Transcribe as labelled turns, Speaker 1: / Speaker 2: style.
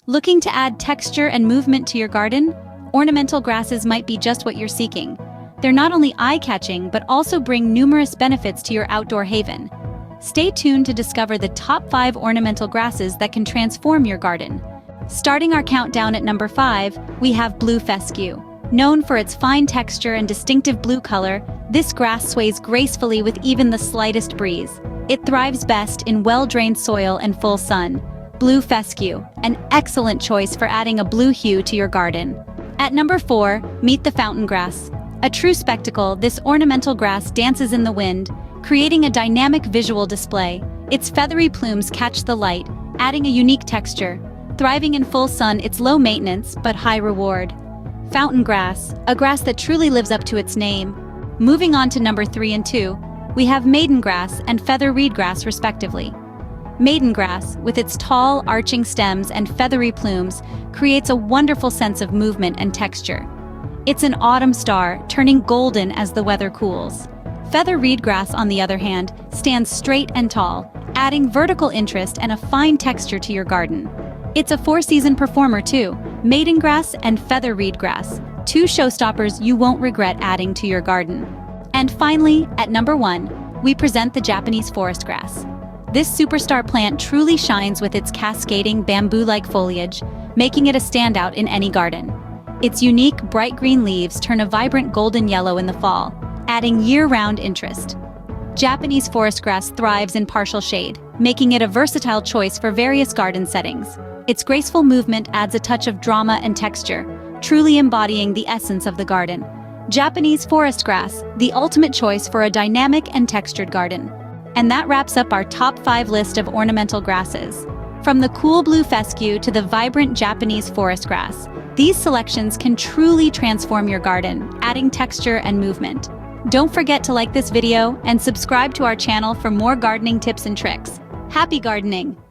Speaker 1: Looking to add texture and movement to your garden? Ornamental grasses might be just what you're seeking. They're not only eye-catching, but also bring numerous benefits to your outdoor haven. Stay tuned to discover the top 5 ornamental grasses that can transform your garden. Starting our countdown at number 5, we have blue fescue. Known for its fine texture and distinctive blue color, this grass sways gracefully with even the slightest breeze. It thrives best in well-drained soil and full sun. Blue fescue, an excellent choice for adding a blue hue to your garden. At number 4, meet the fountain grass. A true spectacle, this ornamental grass dances in the wind, creating a dynamic visual display. Its feathery plumes catch the light, adding a unique texture. Thriving in full sun, it's low maintenance but high reward. Fountain grass, a grass that truly lives up to its name. Moving on to number 3 and 2, we have maiden grass and feather reed grass respectively. Maiden grass, with its tall, arching stems and feathery plumes, creates a wonderful sense of movement and texture. It's an autumn star, turning golden as the weather cools. Feather reed grass, on the other hand, stands straight and tall, adding vertical interest and a fine texture to your garden. It's a 4-season performer too. Maiden grass and feather reed grass, 2 showstoppers you won't regret adding to your garden. And finally, at number 1, we present the Japanese forest grass. This superstar plant truly shines with its cascading bamboo-like foliage, making it a standout in any garden. Its unique, bright green leaves turn a vibrant golden yellow in the fall, adding year-round interest. Japanese forest grass thrives in partial shade, making it a versatile choice for various garden settings. Its graceful movement adds a touch of drama and texture, truly embodying the essence of the garden. Japanese forest grass, the ultimate choice for a dynamic and textured garden. And that wraps up our top 5 list of ornamental grasses. From the cool blue fescue to the vibrant Japanese forest grass, these selections can truly transform your garden, adding texture and movement. Don't forget to like this video and subscribe to our channel for more gardening tips and tricks. Happy gardening!